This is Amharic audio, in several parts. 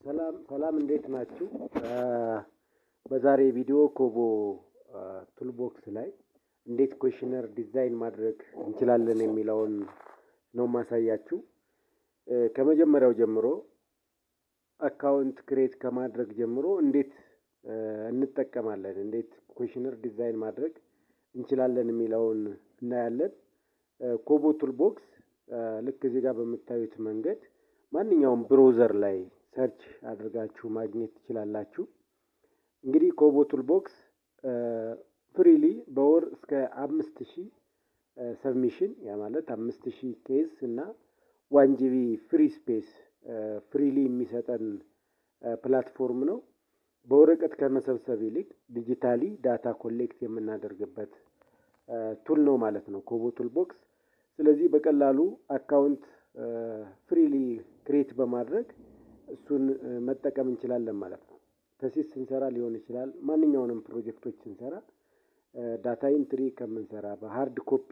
ሰላም እንዴት ናችሁ? በዛሬ ቪዲዮ ኮቦ ቱልቦክስ ላይ እንዴት ኩዌሽነር ዲዛይን ማድረግ እንችላለን የሚለውን ነው ማሳያችሁ። ከመጀመሪያው ጀምሮ አካውንት ክሬት ከማድረግ ጀምሮ እንዴት እንጠቀማለን፣ እንዴት ኩዌሽነር ዲዛይን ማድረግ እንችላለን የሚለውን እናያለን። ኮቦ ቱልቦክስ ልክ እዚህ ጋር በምታዩት መንገድ ማንኛውም ብሮዘር ላይ ሰርች አድርጋችሁ ማግኘት ትችላላችሁ። እንግዲህ ኮቦ ቱልቦክስ ፍሪሊ በወር እስከ 5000 ሰብሚሽን ያ ማለት 5000 ኬዝ እና 1 ጂቢ ፍሪ ስፔስ ፍሪሊ የሚሰጠን ፕላትፎርም ነው። በወረቀት ከመሰብሰብ ይልቅ ዲጂታሊ ዳታ ኮሌክት የምናደርግበት ቱል ነው ማለት ነው ኮቦ ቱልቦክስ። ስለዚህ በቀላሉ አካውንት ፍሪሊ ክሬት በማድረግ እሱን መጠቀም እንችላለን ማለት ነው። ተሲስ ስንሰራ ሊሆን ይችላል። ማንኛውንም ፕሮጀክቶች ስንሰራ ዳታ ኢንትሪ ከምንሰራ በሃርድ ኮፒ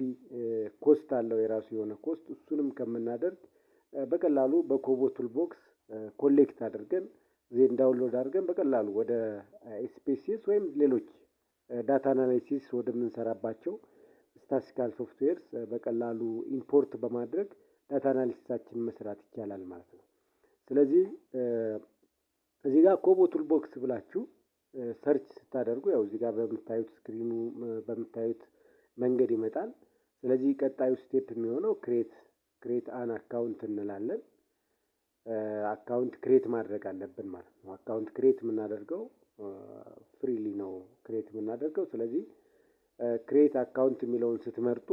ኮስት አለው የራሱ የሆነ ኮስት፣ እሱንም ከምናደርግ በቀላሉ በኮቦ ቱልቦክስ ኮሌክት አድርገን ዜን ዳውንሎድ አድርገን በቀላሉ ወደ ኤስፒኤስኤስ ወይም ሌሎች ዳታ አናላይሲስ ወደምንሰራባቸው ስታቲስቲካል ሶፍትዌርስ በቀላሉ ኢምፖርት በማድረግ ዳታ አናሊሲሳችን መስራት ይቻላል ማለት ነው። ስለዚህ እዚህ ጋር ኮቦ ቱልቦክስ ብላችሁ ሰርች ስታደርጉ ያው እዚህ ጋር በምታዩት ስክሪኑ በምታዩት መንገድ ይመጣል። ስለዚህ ቀጣዩ ስቴፕ የሚሆነው ክሬት አን አካውንት እንላለን። አካውንት ክሬት ማድረግ አለብን ማለት ነው። አካውንት ክሬት የምናደርገው ፍሪሊ ነው ክሬት የምናደርገው። ስለዚህ ክሬት አካውንት የሚለውን ስትመርጡ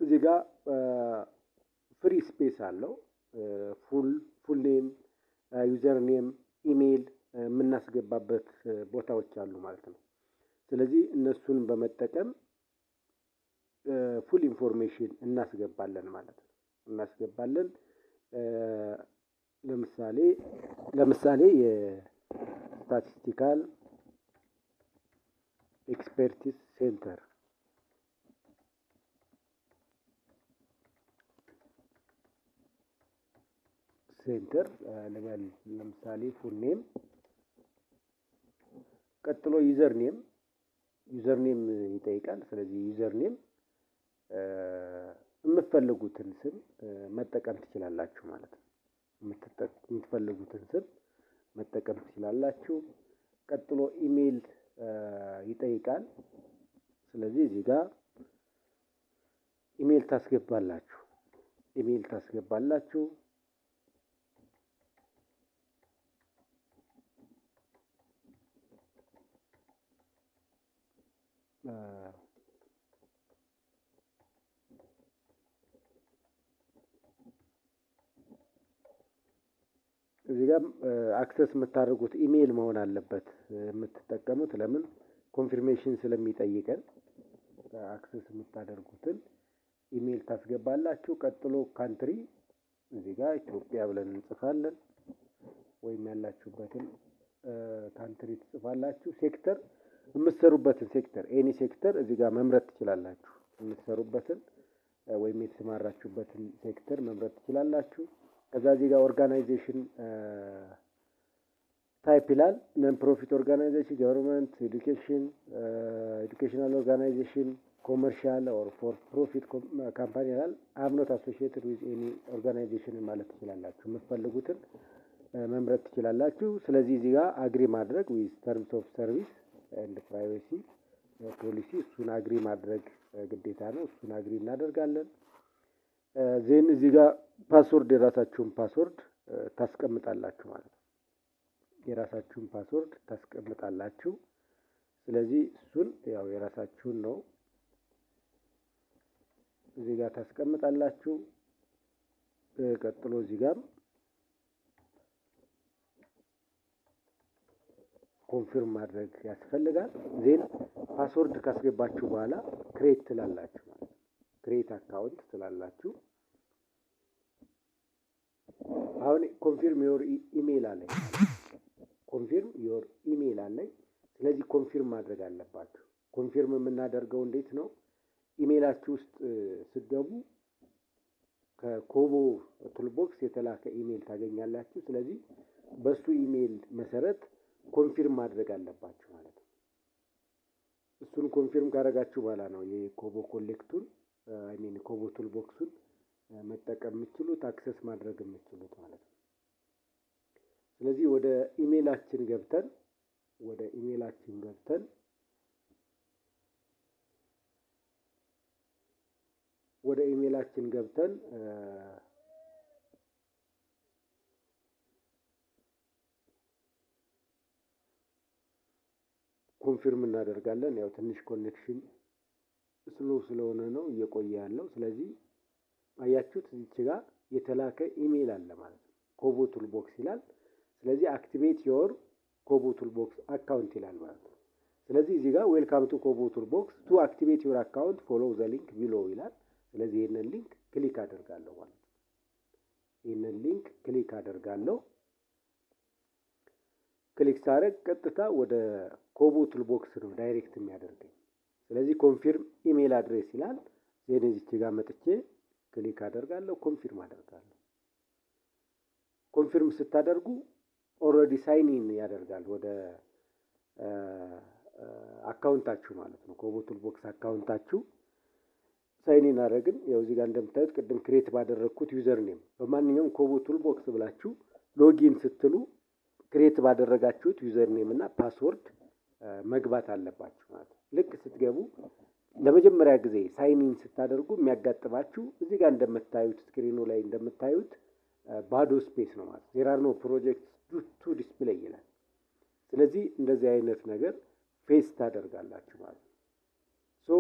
እዚህ ጋር ፍሪ ስፔስ አለው። ፉል ኔም፣ ዩዘር ኔም፣ ኢሜይል የምናስገባበት ቦታዎች አሉ ማለት ነው። ስለዚህ እነሱን በመጠቀም ፉል ኢንፎርሜሽን እናስገባለን ማለት ነው። እናስገባለን ለምሳሌ የስታቲስቲካል ኤክስፐርቲስ ሴንተር ለምሳሌ ፉል ኔም፣ ቀጥሎ ዩዘር ኔም ይጠይቃል። ስለዚህ ዩዘር ኔም የምትፈልጉትን ስም መጠቀም ትችላላችሁ ማለት ነው። የምትፈልጉትን ስም መጠቀም ትችላላችሁ። ቀጥሎ ኢሜይል ይጠይቃል። ስለዚህ እዚህ ጋር ኢሜይል ታስገባላችሁ። እዚህ ጋር አክሰስ የምታደርጉት ኢሜይል መሆን አለበት የምትጠቀሙት። ለምን ኮንፊርሜሽን ስለሚጠይቀን አክሰስ የምታደርጉትን ኢሜይል ታስገባላችሁ። ቀጥሎ ካንትሪ እዚህ ጋር ኢትዮጵያ ብለን እንጽፋለን፣ ወይም ያላችሁበትን ካንትሪ ትጽፋላችሁ። ሴክተር የምትሰሩበትን ሴክተር ኤኒ ሴክተር እዚህ ጋር መምረጥ ትችላላችሁ። የምትሰሩበትን ወይም የተሰማራችሁበትን ሴክተር መምረጥ ትችላላችሁ። ከዛ እዚህ ጋር ኦርጋናይዜሽን ታይፕ ይላል። ነን ፕሮፊት ኦርጋናይዜሽን፣ ገቨርንመንት፣ ኤዱኬሽናል ኦርጋናይዜሽን፣ ኮመርሻል ኦር ፎር ፕሮፊት ካምፓኒ ይላል። አም ኖት አሶሺየትድ ዊዝ ኤኒ ኦርጋናይዜሽን ማለት ትችላላችሁ። የምትፈልጉትን መምረጥ ትችላላችሁ። ስለዚህ እዚህ ጋር አግሪ ማድረግ ዊዝ ተርምስ ኦፍ ሰርቪስ ኤንድ ፕራይቬሲ ፖሊሲ፣ እሱን አግሪ ማድረግ ግዴታ ነው። እሱን አግሪ እናደርጋለን። ዜን እዚህ ጋር ፓስወርድ የራሳችሁን ፓስወርድ ታስቀምጣላችሁ ማለት ነው። የራሳችሁን ፓስወርድ ታስቀምጣላችሁ። ስለዚህ እሱን ያው የራሳችሁን ነው እዚህ ጋር ታስቀምጣላችሁ። ቀጥሎ እዚህ ጋር ኮንፊርም ማድረግ ያስፈልጋል። ዜን ፓስወርድ ካስገባችሁ በኋላ ክሬት ትላላችሁ ማለት ነው። ክሬት አካውንት ትላላችሁ። አሁን ኮንፊርም ዮር ኢሜይል አለኝ። ስለዚህ ኮንፊርም ማድረግ አለባችሁ። ኮንፊርም የምናደርገው እንዴት ነው? ኢሜይላችሁ ውስጥ ስትገቡ ከኮቦ ቱልቦክስ የተላከ ኢሜይል ታገኛላችሁ። ስለዚህ በሱ ኢሜይል መሰረት ኮንፊርም ማድረግ አለባችሁ ማለት ነው። እሱን ኮንፊርም ካደረጋችሁ በኋላ ነው የኮቦ ኮሌክቱን ኮቦ ቱልቦክሱን መጠቀም የምትችሉት አክሰስ ማድረግ የምትችሉት ማለት ነው። ስለዚህ ወደ ኢሜይላችን ገብተን ኮንፊርም እናደርጋለን። ያው ትንሽ ኮኔክሽን ስሎ ስለሆነ ነው እየቆየ ያለው። ስለዚህ አያችሁት እዚህ ጋር የተላከ ኢሜይል አለ ማለት ነው። ኮቦ ቱልቦክስ ይላል። ስለዚህ አክቲቬት ዮር ኮቦ ቱልቦክስ አካውንት ይላል ማለት ነው። ስለዚህ እዚህ ጋር ዌልካም ቱ ኮቦ ቱልቦክስ ቱ አክቲቬት ዮር አካውንት ፎሎው ዘ ሊንክ ቢሎ ይላል። ስለዚህ ይህንን ሊንክ ክሊክ አደርጋለሁ ማለት ነው። ይህንን ሊንክ ክሊክ አደርጋለሁ። ክሊክ ሳደርግ ቀጥታ ወደ ኮቦ ቱልቦክስ ነው ዳይሬክት የሚያደርገኝ። ስለዚህ ኮንፊርም ኢሜይል አድሬስ ይላል። እዚህ ጋር መጥቼ ክሊክ አደርጋለሁ፣ ኮንፊርም አደርጋለሁ። ኮንፊርም ስታደርጉ ኦልሬዲ ሳይን ኢን ያደርጋል ወደ አካውንታችሁ ማለት ነው። ኮቦ ቱልቦክስ አካውንታችሁ ሳይን ኢን አደረግን። ያው እዚህ ጋር እንደምታዩት ቅድም ክሬት ባደረግኩት ዩዘር ኔም በማንኛውም ኮቦ ቱልቦክስ ብላችሁ ሎጊን ስትሉ ክሬት ባደረጋችሁት ዩዘር ኔም እና ፓስወርድ መግባት አለባችሁ ማለት ነው። ልክ ስትገቡ ለመጀመሪያ ጊዜ ሳይን ኢን ስታደርጉ የሚያጋጥማችሁ እዚህ ጋር እንደምታዩት ስክሪኑ ላይ እንደምታዩት ባዶ ስፔስ ነው ማለት ዜር አር ኖ ፕሮጀክትስ ቱ ዲስፕሌይ ይላል። ስለዚህ እንደዚህ አይነት ነገር ፌስ ታደርጋላችሁ ማለት ነው። ሶ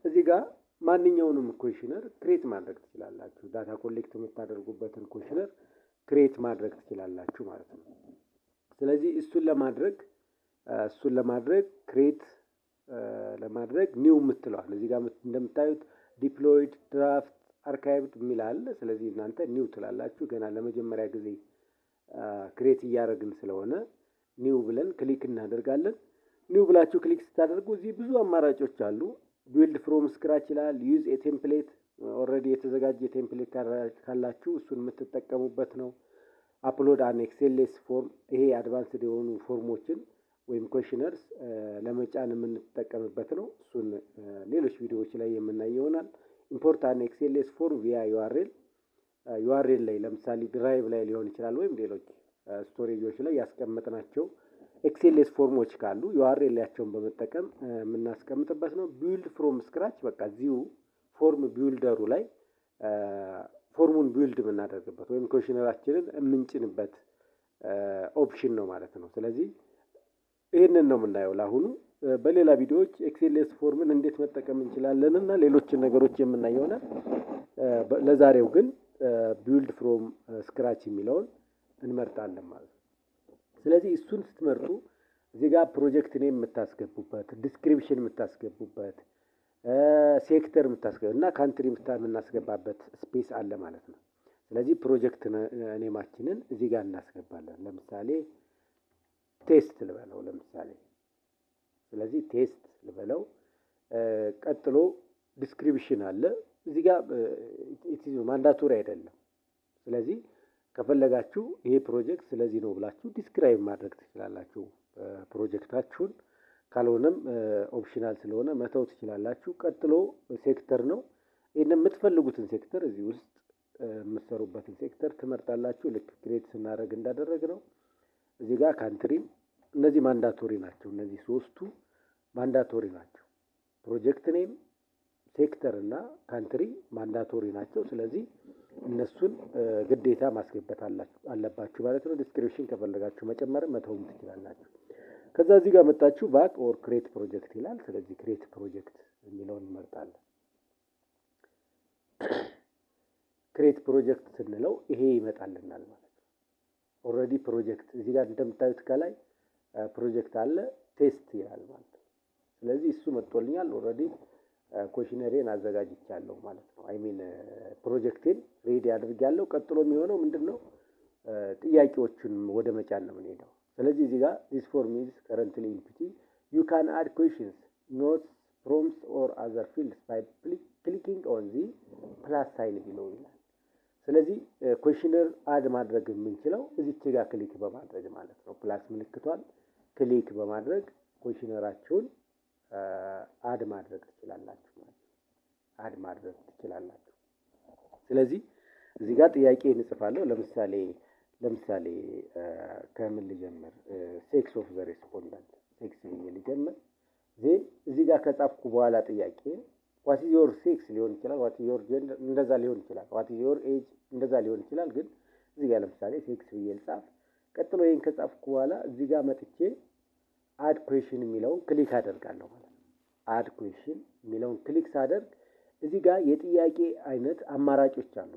እዚህ ጋር ማንኛውንም ኩዌሽነር ክሬት ማድረግ ትችላላችሁ። ዳታ ኮሌክት የምታደርጉበትን ኩዌሽነር ክሬት ማድረግ ትችላላችሁ ማለት ነው። ስለዚህ እሱን ለማድረግ ክሬት ለማድረግ ኒው የምትለዋል እዚህ ጋር እንደምታዩት ዲፕሎይድ ድራፍት አርካይቭድ የሚል አለ። ስለዚህ እናንተ ኒው ትላላችሁ። ገና ለመጀመሪያ ጊዜ ክሬት እያደረግን ስለሆነ ኒው ብለን ክሊክ እናደርጋለን። ኒው ብላችሁ ክሊክ ስታደርጉ እዚህ ብዙ አማራጮች አሉ። ቢልድ ፍሮም ስክራች ይላል። ዩዝ ኤ ቴምፕሌት ኦልሬዲ የተዘጋጀ ቴምፕሌት ካላችሁ እሱን የምትጠቀሙበት ነው። አፕሎድ አን ኤክስኤልኤስ ፎርም፣ ይሄ አድቫንስድ የሆኑ ፎርሞችን ወይም ኮሽነርስ ለመጫን የምንጠቀምበት ነው። እሱን ሌሎች ቪዲዮዎች ላይ የምናይ ይሆናል። ኢምፖርት አን ኤክስኤልኤስ ፎርም ቪያ ዩአርኤል ላይ ለምሳሌ ድራይቭ ላይ ሊሆን ይችላል ወይም ሌሎች ስቶሬጆች ላይ ያስቀመጥናቸው ኤክስኤልኤስ ፎርሞች ካሉ ዩአርኤላቸውን በመጠቀም የምናስቀምጥበት ነው። ቢልድ ፍሮም ስክራች በቃ እዚሁ ፎርም ቢልደሩ ላይ ፎርሙን ቢልድ የምናደርግበት ወይም ኮሽነራችንን የምንጭንበት ኦፕሽን ነው ማለት ነው። ስለዚህ ይህንን ነው የምናየው ለአሁኑ። በሌላ ቪዲዮዎች ኤክስኤልኤስ ፎርምን እንዴት መጠቀም እንችላለን እና ሌሎችን ነገሮች የምናይ ይሆናል። ለዛሬው ግን ቢልድ ፍሮም ስክራች የሚለውን እንመርጣለን ማለት ነው። ስለዚህ እሱን ስትመርጡ እዚህ ጋር ፕሮጀክት ኔም የምታስገቡበት፣ ዲስክሪፕሽን የምታስገቡበት፣ ሴክተር የምታስገቡበት እና ካንትሪ የምናስገባበት ስፔስ አለ ማለት ነው። ስለዚህ ፕሮጀክት ኔማችንን እዚህ ጋር እናስገባለን። ለምሳሌ ቴስት ልበለው ለምሳሌ። ስለዚህ ቴስት ልበለው። ቀጥሎ ዲስክሪፕሽን አለ እዚህ ጋር ማንዳቶሪ አይደለም። ስለዚህ ከፈለጋችሁ ይሄ ፕሮጀክት ስለዚህ ነው ብላችሁ ዲስክራይብ ማድረግ ትችላላችሁ ፕሮጀክታችሁን። ካልሆነም ኦፕሽናል ስለሆነ መተው ትችላላችሁ። ቀጥሎ ሴክተር ነው። ይሄን የምትፈልጉትን ሴክተር እዚህ ውስጥ የምትሰሩበትን ሴክተር ትመርጣላችሁ። ልክ ክሬት ስናደርግ እንዳደረግ ነው። እዚህ ጋር ካንትሪ፣ እነዚህ ማንዳቶሪ ናቸው። እነዚህ ሶስቱ ማንዳቶሪ ናቸው። ፕሮጀክት ኔም፣ ሴክተር እና ካንትሪ ማንዳቶሪ ናቸው። ስለዚህ እነሱን ግዴታ ማስገባት አለባችሁ ማለት ነው። ዲስክሪፕሽን ከፈለጋችሁ መጨመር መተውም ትችላላችሁ። ከዛ እዚህ ጋር መጣችሁ ባክ ኦር ክሬት ፕሮጀክት ይላል። ስለዚህ ክሬት ፕሮጀክት የሚለውን እንመርጣለን። ክሬት ፕሮጀክት ስንለው ይሄ ይመጣልናል ማለት ነው። ኦልሬዲ ፕሮጀክት እዚህ ጋር እንደምታዩት ከላይ ፕሮጀክት አለ፣ ቴስት ይላል ማለት ነው። ስለዚህ እሱ መጥቶልኛል። ኦልሬዲ ኮሽነሬን አዘጋጅቻለሁ ማለት ነው። ፕሮጀክቴን ሬዲ አድርጌያለሁ። ቀጥሎ የሚሆነው ምንድነው? ጥያቄዎቹን ወደ መጫን ነው የምንሄደው። ስለዚህ እዚህ ጋር this form is currently empty. You can add questions, notes, prompts or other fields by clicking on the plus sign below ይላል። ስለዚህ ኩዌሽነር አድ ማድረግ የምንችለው እዚች ጋር ክሊክ በማድረግ ማለት ነው። ፕላስ ምልክቷን ክሊክ በማድረግ ኩዌሽነራችሁን አድ ማድረግ ትችላላችሁ ማለት ነው። አድ ማድረግ ትችላላችሁ። ስለዚህ እዚህ ጋር ጥያቄ እንጽፋለሁ። ለምሳሌ ከምን ልጀምር? ሴክስ ኦፍ ዘ ሬስፖንዳንት ሴክስ ብዬ ልጀምር። ዜን እዚህ ጋር ከጻፍኩ በኋላ ጥያቄ ዋት ኢዝ ዮር ሴክስ ሊሆን ይችላል፣ ዋት ኢዝ ዮር ጀንደር እንደዛ ሊሆን ይችላል፣ ዋት ኢዝ ዮር ኤጅ እንደዛ ሊሆን ይችላል። ግን እዚህ ጋር ለምሳሌ ሴክስ ብዬ ልጻፍ። ቀጥሎ ይሄን ከጻፍኩ በኋላ እዚህ ጋር መጥቼ አድ ኩዌሽን የሚለውን ክሊክ አደርጋለሁ ማለት ነው። አድ ኩዌሽን የሚለውን ክሊክ ሳደርግ እዚህ ጋር የጥያቄ አይነት አማራጮች አሉ።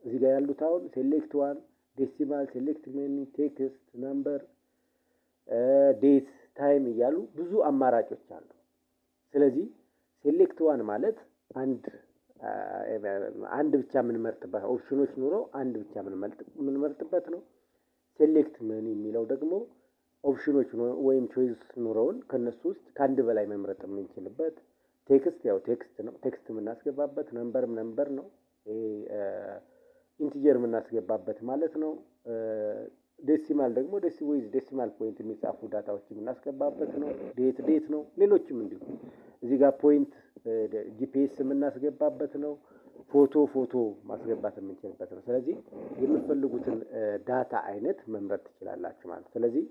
እዚህ ጋር ያሉት አሁን ሴሌክት ዋን፣ ዴሲማል፣ ሴሌክት ሜኒ፣ ቴክስት፣ ነምበር፣ ዴት፣ ታይም እያሉ ብዙ አማራጮች አሉ። ስለዚህ ሴሌክት ዋን ማለት አንድ ብቻ የምንመርጥበት ኦፕሽኖች ኑሮ አንድ ብቻ የምንመርጥበት ነው። ሴሌክት ሜኒ የሚለው ደግሞ ኦፕሽኖች ወይም ቾይስ ኑሮውን ከነሱ ውስጥ ከአንድ በላይ መምረጥ የምንችልበት። ቴክስት ያው ቴክስት ነው፣ ቴክስት የምናስገባበት። ነምበር ነው፣ ኢንቲጀር የምናስገባበት ማለት ነው። ዴሲማል ደግሞ ዴሲማል ፖይንት የሚጻፉ ዳታዎች የምናስገባበት ነው። ዴት ነው። ሌሎችም እንዲሁ እዚህ ጋር ፖይንት ጂፒኤስ የምናስገባበት ነው። ፎቶ ማስገባት የምንችልበት ነው። ስለዚህ የምትፈልጉትን ዳታ አይነት መምረጥ ትችላላችሁ ማለት ነው። ስለዚህ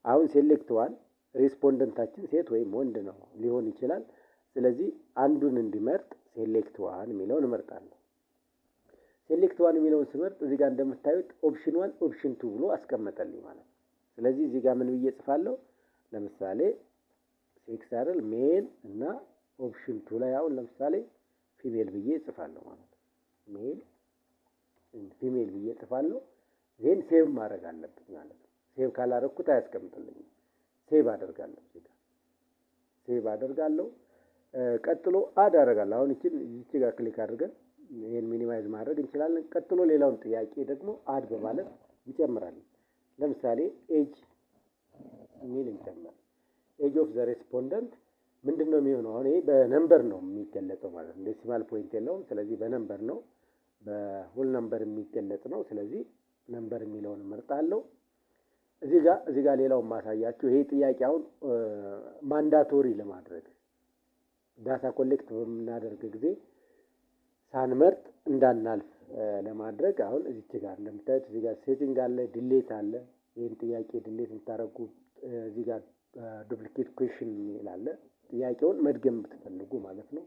አሁን ሴሌክት ዋን ሬስፖንደንታችን ሴት ወይም ወንድ ነው ሊሆን ይችላል። ስለዚህ አንዱን እንዲመርጥ ሴሌክት ዋን የሚለውን እመርጣለሁ። ሴሌክት ዋን የሚለውን ስመርጥ እዚህ ጋር እንደምታዩት ኦፕሽን 1 ኦፕሽን 2 ብሎ አስቀመጠልኝ ማለት ነው። ስለዚህ እዚህ ጋር ምን ብዬ ጽፋለሁ? ለምሳሌ ሴክስ አይደል ሜል እና ኦፕሽን 2 ላይ አሁን ለምሳሌ ፊሜል ብዬ ጽፋለሁ ማለት ነው። ፊሜል ብዬ ጽፋለሁ። ዜን ሴቭ ማድረግ አለብኝ ማለት ነው። ሴቭ ካላረኩት አያስቀምጥልኝም። ሴቭ አደርጋለሁ። እዚህ ጋር ሴቭ አደርጋለሁ። ቀጥሎ አድ አደርጋለሁ። አሁን እቺ ጋር ክሊክ አድርገን ይሄን ሚኒማይዝ ማድረግ እንችላለን። ቀጥሎ ሌላውን ጥያቄ ደግሞ አድ በማለት እንጨምራለን። ለምሳሌ ኤጅ ሚል እንጨምር። ኤጅ ኦፍ ዘ ሬስፖንደንት ምንድነው የሚሆነው? አሁን ይሄ በነምበር ነው የሚገለጸው ማለት ነው። ዴሲማል ፖይንት የለውም። ስለዚህ በነምበር ነው፣ በሁል ነምበር የሚገለጽ ነው። ስለዚህ ነምበር የሚለውን እመርጣለሁ። እዚህ ጋር ሌላውን ማሳያችሁ ይሄ ጥያቄ አሁን ማንዳቶሪ ለማድረግ ዳታ ኮሌክት በምናደርግ ጊዜ ሳንመርጥ እንዳናልፍ ለማድረግ አሁን እዚች ጋር እንደምታዩት እዚህ ጋር ሴቲንግ አለ፣ ዲሌት አለ። ይህን ጥያቄ ዲሌት የምታደርጉ እዚህ ጋር ዱፕሊኬት ኩዌሽን ይላል። ጥያቄውን መድገም ብትፈልጉ ማለት ነው።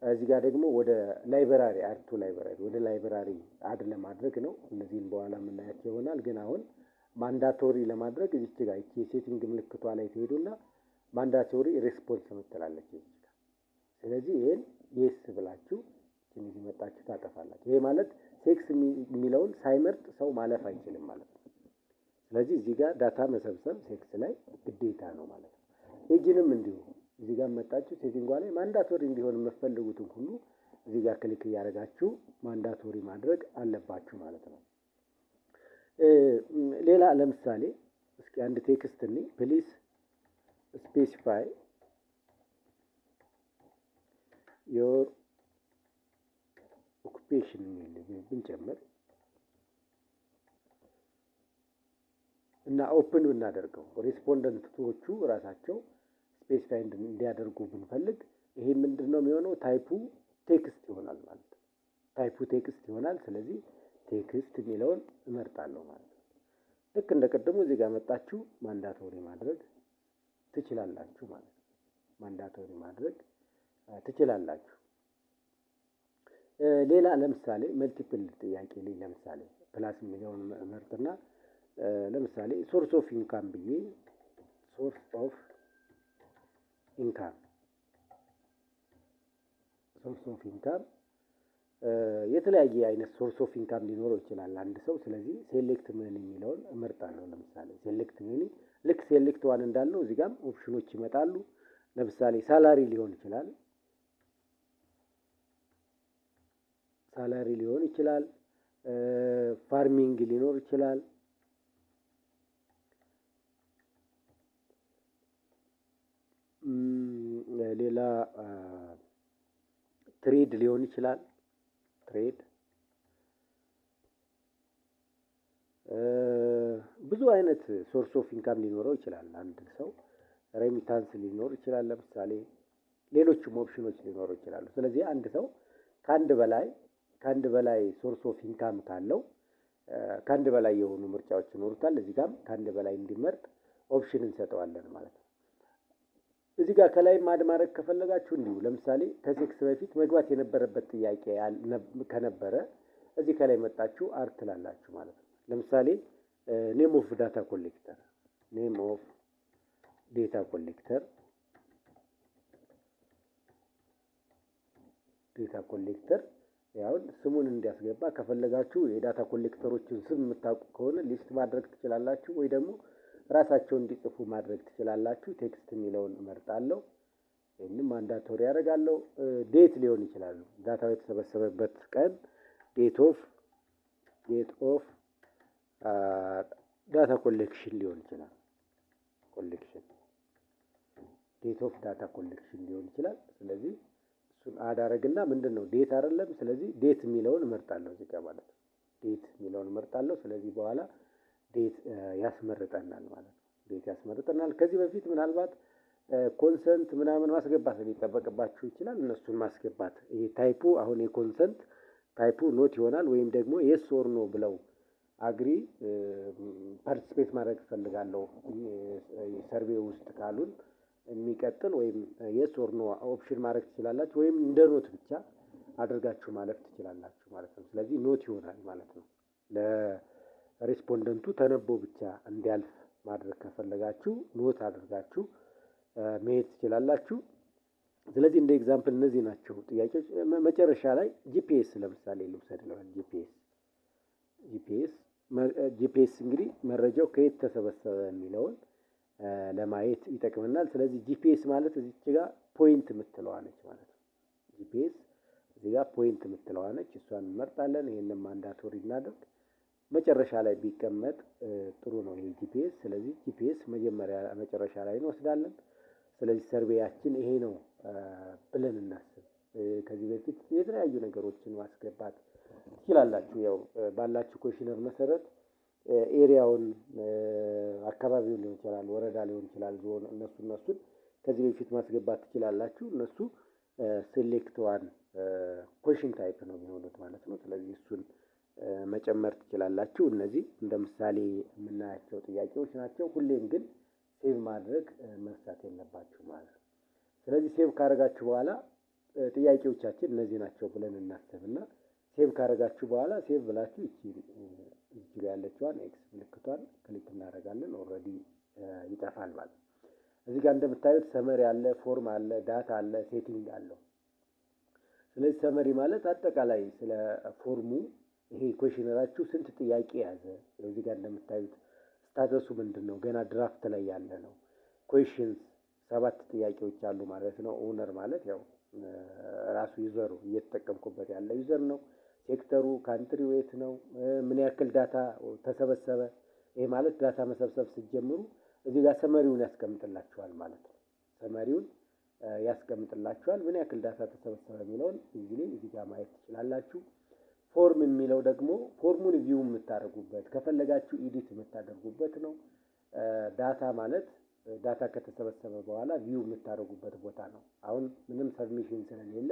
እዚህ ጋር ደግሞ ወደ ላይብራሪ ወደ ላይብራሪ አድ ለማድረግ ነው። እነዚህን በኋላ የምናያቸው ይሆናል። ግን አሁን ማንዳቶሪ ለማድረግ እዚች ጋር እቺ ሴቲንግ ምልክቷ ላይ ትሄዱና ማንዳቶሪ ሬስፖንስ ምትላለች እዚህ ጋር። ስለዚህ ይሄን የስ ብላችሁ እዚህ መጣችሁ ታጠፋላችሁ። ይሄ ማለት ሴክስ የሚለውን ሳይመርጥ ሰው ማለፍ አይችልም ማለት ነው። ስለዚህ እዚህ ጋር ዳታ መሰብሰብ ሴክስ ላይ ግዴታ ነው ማለት ነው። ኤጅንም እንዲሁ እዚህ ጋር መጣችሁ ሴቲንጓ ላይ ማንዳቶሪ እንዲሆን የምትፈልጉትን ሁሉ እዚህ ጋር ክሊክ እያደረጋችሁ ማንዳቶሪ ማድረግ አለባችሁ ማለት ነው። ሌላ ለምሳሌ እስኪ አንድ ቴክስት እኔ ፕሊዝ ስፔሲፋይ ዮር ኦኩፔሽን የሚል ብንጨምር እና ኦፕን ብናደርገው ሬስፖንደንቶቹ ራሳቸው ስፔሲፋይ እንዲያደርጉ ብንፈልግ ይሄ ምንድነው የሚሆነው? ታይፑ ቴክስት ይሆናል ማለት ነው። ታይፑ ቴክስት ይሆናል። ስለዚህ ቴክስት የሚለውን እመርጣለሁ ማለት ነው። ልክ እንደ ቀደሙ እዚህ ጋር መጣችሁ ማንዳቶሪ ማድረግ ትችላላችሁ ማለት ነው። ማንዳቶሪ ማድረግ ትችላላችሁ። ሌላ ለምሳሌ መልቲፕል ጥያቄ ላይ ለምሳሌ ፕላስ የሚለውን መርጥና ለምሳሌ ሶርስ ኦፍ ኢንካም ብዬ ሶርስ ኦፍ ኢንካም የተለያየ አይነት ሶርስ ኦፍ ኢንካም ሊኖረው ይችላል አንድ ሰው። ስለዚህ ሴሌክት ሜኒ የሚለውን እመርጣለሁ። ለምሳሌ ሴሌክት ሜኒ ልክ ሴሌክት ዋን እንዳልነው እዚህ ጋርም ኦፕሽኖች ይመጣሉ። ለምሳሌ ሳላሪ ሊሆን ይችላል፣ ፋርሚንግ ሊኖር ይችላል፣ ሌላ ትሬድ ሊሆን ይችላል። ትሬድ ብዙ አይነት ሶርስ ኦፍ ኢንካም ሊኖረው ይችላል። አንድ ሰው ሬሚታንስ ሊኖር ይችላል። ለምሳሌ ሌሎችም ኦፕሽኖች ሊኖሩ ይችላሉ። ስለዚህ አንድ ሰው ከአንድ በላይ ሶርስ ኦፍ ኢንካም ካለው ከአንድ በላይ የሆኑ ምርጫዎች ይኖሩታል። እዚህ ጋርም ከአንድ በላይ እንዲመርጥ ኦፕሽን እንሰጠዋለን ማለት ነው። እዚህ ጋር ከላይ ማድ ማድረግ ከፈለጋችሁ እንዲሁ ለምሳሌ ከሴክስ በፊት መግባት የነበረበት ጥያቄ ከነበረ እዚህ ከላይ መጣችሁ አርት ትላላችሁ ማለት ነው። ለምሳሌ ኔም ኦፍ ዳታ ኮሌክተር ዴታ ኮሌክተር ያውን ስሙን እንዲያስገባ ከፈለጋችሁ የዳታ ኮሌክተሮችን ስም የምታውቁ ከሆነ ሊስት ማድረግ ትችላላችሁ፣ ወይ ደግሞ ራሳቸውን እንዲጽፉ ማድረግ ትችላላችሁ። ቴክስት የሚለውን እመርጣለሁ። ይህንም ማንዳቶሪ ያደርጋለሁ። ዴት ሊሆን ይችላል። ዳታው የተሰበሰበበት ቀን ዴት ኦፍ ዳታ ኮሌክሽን ሊሆን ይችላል። ዴት ኦፍ ዳታ ኮሌክሽን ሊሆን ይችላል። ስለዚህ እሱን አዳረግና ምንድን ነው ዴት አይደለም። ስለዚህ ዴት የሚለውን እመርጣለሁ እዚህ ጋር ማለት ነው። ዴት የሚለውን እመርጣለሁ። ስለዚህ በኋላ ዴት ያስመርጠናል ማለት ነው። ዴት ያስመርጠናል። ከዚህ በፊት ምናልባት ኮንሰንት ምናምን ማስገባት ሊጠበቅባችሁ ይችላል። እነሱን ማስገባት ይሄ ታይፑ አሁን የኮንሰንት ታይፑ ኖት ይሆናል፣ ወይም ደግሞ የስ ኦር ኖ ብለው አግሪ ፓርቲሲፔት ማድረግ እፈልጋለሁ ሰርቬይ ውስጥ ካሉን የሚቀጥል ወይም የስ ኦር ኖ ኦፕሽን ማድረግ ትችላላችሁ፣ ወይም እንደ ኖት ብቻ አድርጋችሁ ማለፍ ትችላላችሁ ማለት ነው። ስለዚህ ኖት ይሆናል ማለት ነው። ለሬስፖንደንቱ ተነቦ ብቻ እንዲያልፍ ማድረግ ከፈለጋችሁ ኖት አድርጋችሁ መሄድ ትችላላችሁ። ስለዚህ እንደ ኤግዛምፕል እነዚህ ናቸው ጥያቄዎች። መጨረሻ ላይ ጂፒኤስ ለምሳሌ ልውሰድ ነው። ጂፒኤስ እንግዲህ መረጃው ከየት ተሰበሰበ የሚለውን ለማየት ይጠቅመናል። ስለዚህ ጂፒኤስ ማለት እዚች ጋር ፖይንት የምትለዋ ነች ማለት ነው። ጂፒኤስ እዚህ ጋር ፖይንት የምትለዋ ነች። እሷን እንመርጣለን። ይሄንን ማንዳቶሪ እናደርግ። መጨረሻ ላይ ቢቀመጥ ጥሩ ነው ይሄ ጂፒኤስ። ስለዚህ ጂፒኤስ መጨረሻ ላይ እንወስዳለን። ስለዚህ ሰርቬያችን ይሄ ነው ብለን እናስብ። ከዚህ በፊት የተለያዩ ነገሮችን ማስገባት ትችላላችሁ። ያው ባላችሁ ኮሽነር መሰረት ኤሪያውን፣ አካባቢውን ሊሆን ይችላል፣ ወረዳ ሊሆን ይችላል፣ ዞን፣ እነሱን ከዚህ በፊት ማስገባት ትችላላችሁ። እነሱ ሴሌክት ዋን ኮሽን ታይፕ ነው የሚሆኑት ማለት ነው። ስለዚህ እሱን መጨመር ትችላላችሁ። እነዚህ እንደ ምሳሌ የምናያቸው ጥያቄዎች ናቸው። ሁሌም ግን ሴቭ ማድረግ መርሳት የለባችሁ ማለት ነው። ስለዚህ ሴቭ ካደረጋችሁ በኋላ ጥያቄዎቻችን እነዚህ ናቸው ብለን እናስብና ሴቭ ካደረጋችሁ በኋላ ሴቭ ብላችሁ እዚህ ጋር ያለችዋን ኤክስ ምልክቷን ክሊክ እናደርጋለን። ኦልሬዲ ይጠፋል ማለት ነው። እዚህ ጋር እንደምታዩት ሰመሪ አለ፣ ፎርም አለ፣ ዳታ አለ፣ ሴቲንግ አለው። ስለዚህ ሰመሪ ማለት አጠቃላይ ስለ ፎርሙ ይሄ ኮሽነራችሁ ስንት ጥያቄ ያዘ። እዚህ ጋር እንደምታዩት ስታተሱ ምንድን ነው? ገና ድራፍት ላይ ያለ ነው። ኩዌሽንስ 7 ጥያቄዎች አሉ ማለት ነው። ኦነር ማለት ያው ራሱ ዩዘሩ እየተጠቀምኩበት ያለ ዩዘር ነው። ሴክተሩ ካንትሪ ዌት ነው። ምን ያክል ዳታ ተሰበሰበ። ይሄ ማለት ዳታ መሰብሰብ ስትጀምሩ እዚህ ጋር ሰመሪውን ያስቀምጥላችኋል ማለት ነው። ሰመሪውን ያስቀምጥላችኋል ምን ያክል ዳታ ተሰበሰበ የሚለውን እዚህ ጋር ማየት ትችላላችሁ። ፎርም የሚለው ደግሞ ፎርሙን ቪው የምታደርጉበት ከፈለጋችሁ ኢዲት የምታደርጉበት ነው። ዳታ ማለት ዳታ ከተሰበሰበ በኋላ ቪው የምታደርጉበት ቦታ ነው። አሁን ምንም ሰብሚሽን ስለሌለ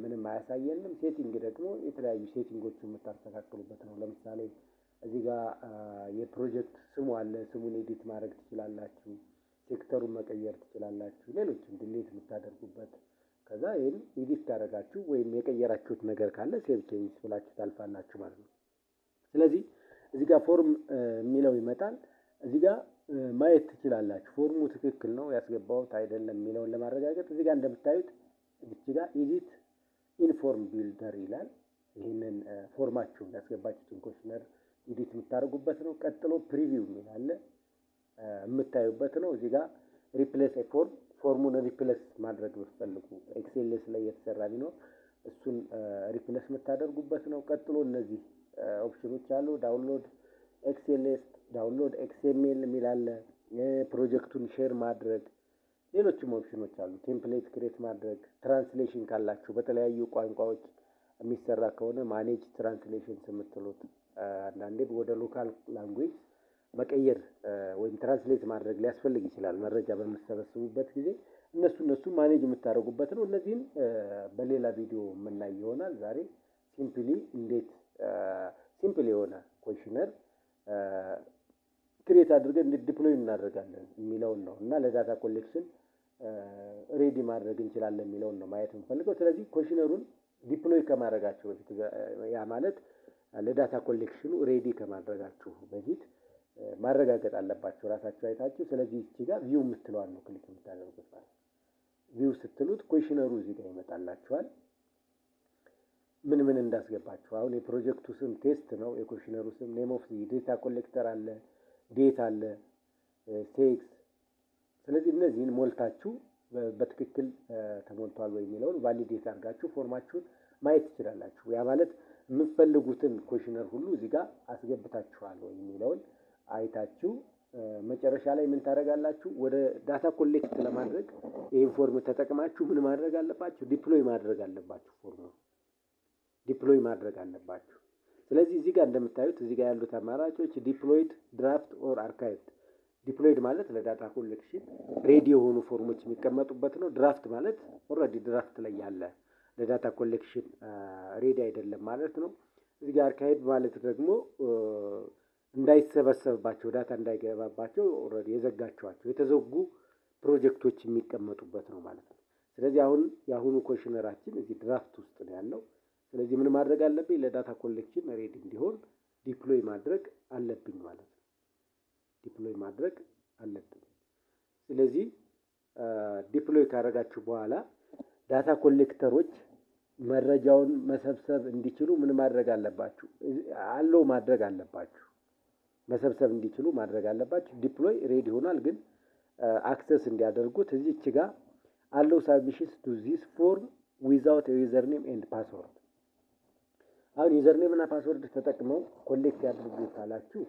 ምንም አያሳየንም። ሴቲንግ ደግሞ የተለያዩ ሴቲንጎችን የምታስተካክሉበት ነው። ለምሳሌ እዚህ ጋር የፕሮጀክት ስሙ አለ። ስሙን ኤዲት ማድረግ ትችላላችሁ። ሴክተሩን መቀየር ትችላላችሁ። ሌሎችም ዲሌት የምታደርጉበት ከዛ ይሄን ኤዲት ታደርጋችሁ ወይም የቀየራችሁት ነገር ካለ ሴቭ ቼንጅስ ብላችሁ ታልፋላችሁ ማለት ነው። ስለዚህ እዚህ ጋር ፎርም የሚለው ይመጣል። እዚህ ጋር ማየት ትችላላችሁ። ፎርሙ ትክክል ነው ያስገባውት አይደለም የሚለውን ለማረጋገጥ እዚህ ጋር እንደምታዩት እዚህ ጋር ኤዲት ኢንፎርም ቢልደር ይላል። ይሄንን ፎርማችሁን ያስገባችሁትን ኮሽነር ኤዲት የምታደርጉበት ነው። ቀጥሎ ፕሪቪው የሚል አለ የምታዩበት ነው። እዚህ ጋር ሪፕሌስ ፎርሙን ሪፕሌስ ማድረግ ብትፈልጉ ኤክስኤልኤስ ላይ የተሰራ ቢኖር እሱን ሪፕሌስ የምታደርጉበት ነው። ቀጥሎ እነዚህ ኦፕሽኖች አሉ። ዳውንሎድ ኤክስኤልኤስ፣ ዳውንሎድ ኤክስኤምኤል የሚል አለ። ፕሮጀክቱን ሼር ማድረግ፣ ሌሎችም ኦፕሽኖች አሉ። ቴምፕሌት ክሬት ማድረግ፣ ትራንስሌሽን ካላችሁ በተለያዩ ቋንቋዎች የሚሰራ ከሆነ ማኔጅ ትራንስሌሽንስ የምትሉት አንዳንዴ ወደ ሎካል ላንጉዌጅ መቀየር ወይም ትራንስሌት ማድረግ ሊያስፈልግ ይችላል። መረጃ በምትሰበስቡበት ጊዜ እነሱ ማኔጅ የምታደርጉበት ነው። እነዚህን በሌላ ቪዲዮ የምናይ ይሆናል። ዛሬ ሲምፕሊ እንዴት ሲምፕል የሆነ ኮሽነር ክሬት አድርገን እንዴት ዲፕሎይ እናደርጋለን የሚለውን ነው እና ለዳታ ኮሌክሽን ሬዲ ማድረግ እንችላለን የሚለውን ነው ማየት የምፈልገው። ስለዚህ ኮሽነሩን ዲፕሎይ ከማድረጋችሁ በፊት ያ ማለት ለዳታ ኮሌክሽኑ ሬዲ ከማድረጋችሁ በፊት ማረጋገጥ አለባችሁ ራሳችሁ አይታችሁ። ስለዚህ እዚህ ጋር ቪው የምትለዋን ነው ክሊክ የምታደርጉት ማለት ነው። ቪው ስትሉት ኮሽነሩ እዚህ ጋር ይመጣላችኋል። ምን እንዳስገባችሁ አሁን የፕሮጀክቱ ስም ቴስት ነው። የኮሽነሩ ስም ኔም ኦፍ ዴታ ኮሌክተር አለ፣ ዴት አለ፣ ቴክስ። ስለዚህ እነዚህን ሞልታችሁ በትክክል ተሞልቷል ወይ የሚለውን ቫሊዴት አድርጋችሁ ፎርማችሁን ማየት ትችላላችሁ። ያ ማለት የምትፈልጉትን ኮሽነር ሁሉ እዚህ ጋር አስገብታችኋል ወይ የሚለውን አይታችሁ መጨረሻ ላይ ምን ታደርጋላችሁ? ወደ ዳታ ኮሌክት ለማድረግ ይሄን ፎርም ተጠቅማችሁ ምን ማድረግ አለባችሁ? ዲፕሎይ ማድረግ አለባችሁ። ፎርሙ ዲፕሎይ ማድረግ አለባችሁ። ስለዚህ እዚህ ጋር እንደምታዩት እዚህ ጋር ያሉት አማራጮች ዲፕሎይድ፣ ድራፍት ኦር አርካይቭድ። ዲፕሎይድ ማለት ለዳታ ኮሌክሽን ሬዲ የሆኑ ፎርሞች የሚቀመጡበት ነው። ድራፍት ማለት ኦልሬዲ ድራፍት ላይ ያለ ለዳታ ኮሌክሽን ሬዲ አይደለም ማለት ነው። እዚህ ጋር አርካይቭ ማለት ደግሞ እንዳይሰበሰብባቸው ዳታ እንዳይገባባቸው ኦልሬዲ የዘጋቸዋቸው የተዘጉ ፕሮጀክቶች የሚቀመጡበት ነው ማለት ነው። ስለዚህ የአሁኑ ኮሽነራችን እዚህ ድራፍት ውስጥ ነው ያለው። ስለዚህ ምን ማድረግ አለብኝ? ለዳታ ኮሌክሽን ሬዲ እንዲሆን ዲፕሎይ ማድረግ አለብኝ ማለት ነው። ዲፕሎይ ማድረግ አለብኝ። ስለዚህ ዲፕሎይ ካደረጋችሁ በኋላ ዳታ ኮሌክተሮች መረጃውን መሰብሰብ እንዲችሉ ምን ማድረግ አለባችሁ? አለው ማድረግ አለባችሁ። መሰብሰብ እንዲችሉ ማድረግ አለባችሁ። ዲፕሎይ ሬዲ ሆኗል፣ ግን አክሰስ እንዲያደርጉት እዚች ጋር አለው ሳብሚሽንስ ቱ ዚስ ፎርም ዊዛውት ዩዘር ኔም ኤንድ ፓስወርድ። አሁን ዩዘር ኔም እና ፓስወርድ ተጠቅመው ኮሌክት ያድርጉ ካላችሁ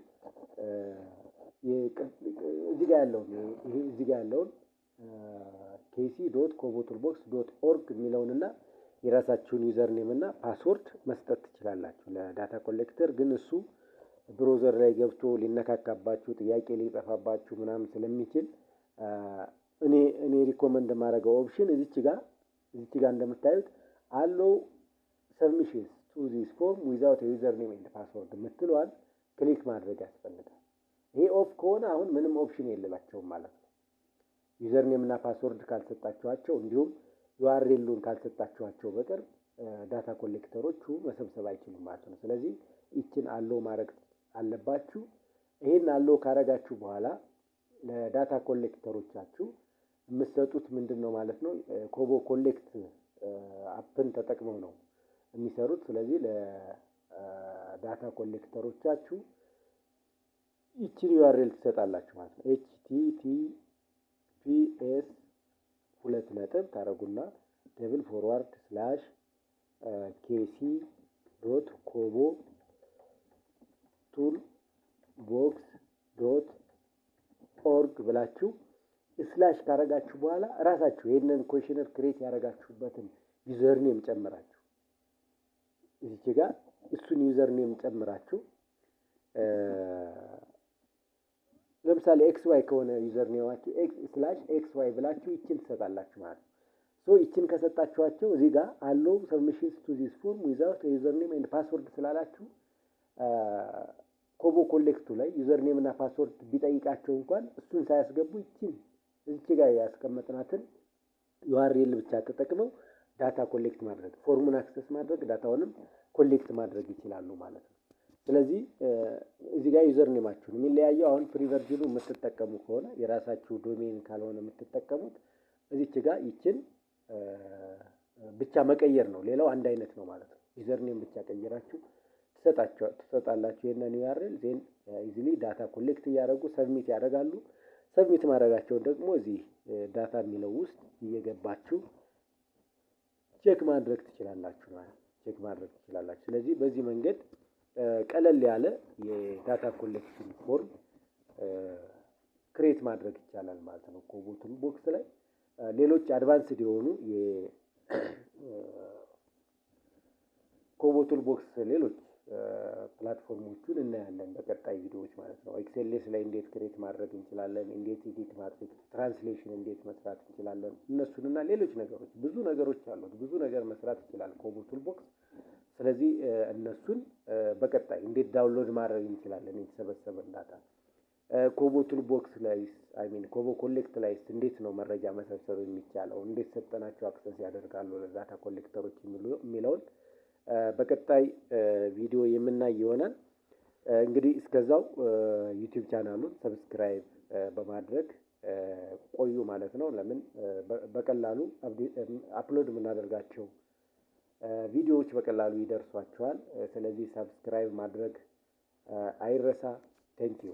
እዚህ ጋር ያለውን kc.kobotoolbox.org የሚለውንና የራሳችሁን ዩዘር ኔም እና ፓስወርድ መስጠት ትችላላችሁ ለዳታ ኮሌክተር። ግን እሱ ብሮዘር ላይ ገብቶ ሊነካካባችሁ ጥያቄ ሊጠፋባችሁ ምናምን ስለሚችል እኔ ሪኮመንድ ማድረገው ኦፕሽን እዚች ጋር እንደምታዩት አለው ሰብሚሽንስ ቱ ዚስ ፎርም ዊዛውት ዩዘር ኔም ኤንድ ፓስወርድ የምትለዋል ክሊክ ማድረግ ያስፈልጋል። ይሄ ኦፍ ከሆነ አሁን ምንም ኦፕሽን የሌላቸውም ማለት ነው። ዩዘር ኔም እና ፓስወርድ ካልሰጣችኋቸው እንዲሁም ዩአርኤሉን ካልሰጣችኋቸው በቀር ዳታ ኮሌክተሮቹ መሰብሰብ አይችሉም ማለት ነው። ስለዚህ ይችን አለው ማድረግ አለባችሁ። ይሄን አለው ካረጋችሁ በኋላ ለዳታ ኮሌክተሮቻችሁ የምትሰጡት ምንድን ነው ማለት ነው? ኮቦ ኮሌክት አፕን ተጠቅመው ነው የሚሰሩት። ስለዚህ ለዳታ ኮሌክተሮቻችሁ ይችን ዩአርኤል ትሰጣላችሁ ማለት ነው። https ታረጉና kc.kobo.toolbox.org ብላችሁ ስላሽ ካረጋችሁ በኋላ ራሳችሁ ይሄንን ኮሽነር ክሬት ያረጋችሁበትን ዩዘር ኔም ጨምራችሁ እዚህ ጋር እሱን ዩዘር ኔም ጨምራችሁ ለምሳሌ xy ከሆነ ዩዘር ኔማችሁ xy ብላችሁ ይችን ትሰጣላችሁ ማለት ነው። ይችን ከሰጣችኋቸው እዚህ ጋር አለው ሰብሚሽንስ ቱ ዚስ ፎርም ዊዛውት ዩዘር ኔም ኤንድ ፓስወርድ ስላላችሁ ኮቦ ኮሌክቱ ላይ ዩዘር ኔም እና ፓስወርድ ቢጠይቃቸው እንኳን እሱን ሳያስገቡ ይችን እዚህ ጋር ያስቀመጥናትን ዩአርኤል ብቻ ተጠቅመው ዳታ ኮሌክት ማድረግ፣ ፎርሙን አክሰስ ማድረግ፣ ዳታውንም ኮሌክት ማድረግ ይችላሉ ማለት ነው። ስለዚህ እዚህ ጋር ዩዘር ኔማችሁን የሚለያየው አሁን ፍሪ ቨርዥኑ የምትጠቀሙ ከሆነ የራሳችሁ ዶሜን ካልሆነ የምትጠቀሙት እዚች ጋር ይችን ብቻ መቀየር ነው። ሌላው አንድ አይነት ነው ማለት ነው። ዩዘር ኔም ብቻ ቀይራችሁ ትሰጣላችሁ የነን ዩአርኤል ዜን ኢዚሊ ዳታ ኮሌክት እያደረጉ ሰብሚት ያደርጋሉ። ሰብሚት ማድረጋቸውን ደግሞ እዚህ ዳታ የሚለው ውስጥ እየገባችሁ ቼክ ማድረግ ትችላላችሁ ማለት ቼክ ማድረግ ትችላላችሁ። ስለዚህ በዚህ መንገድ ቀለል ያለ የዳታ ኮሌክሽን ፎርም ክሬት ማድረግ ይቻላል ማለት ነው ኮቦ ቱልቦክስ ላይ። ሌሎች አድቫንስድ የሆኑ የኮቦ ቱልቦክስ ሌሎች ፕላትፎርሞቹን እናያለን በቀጣይ ቪዲዮዎች ማለት ነው። ኤክሴልስ ላይ እንዴት ክሬት ማድረግ እንችላለን፣ እንዴት ኤዲት ማድረግ፣ ትራንስሌሽን እንዴት መስራት እንችላለን፣ እነሱንና ሌሎች ነገሮች ብዙ ነገሮች አሉት። ብዙ ነገር መስራት ይችላል ኮቦ ቱልቦክስ። ስለዚህ እነሱን በቀጣይ እንዴት ዳውንሎድ ማድረግ እንችላለን የተሰበሰበን ዳታ ኮቦ ቱልቦክስ ላይ ኮቦ ኮሌክት ላይ እንዴት ነው መረጃ መሰብሰብ የሚቻለው፣ እንዴት ሰጠናቸው አክሰስ ያደርጋሉ ለዳታ ኮሌክተሮች የሚለውን በቀጣይ ቪዲዮ የምናይ ይሆናል። እንግዲህ እስከዛው ዩቲዩብ ቻናሉን ሰብስክራይብ በማድረግ ቆዩ ማለት ነው። ለምን በቀላሉ አፕሎድ የምናደርጋቸው ቪዲዮዎች በቀላሉ ይደርሷቸዋል። ስለዚህ ሰብስክራይብ ማድረግ አይረሳ። ቴንኪዩ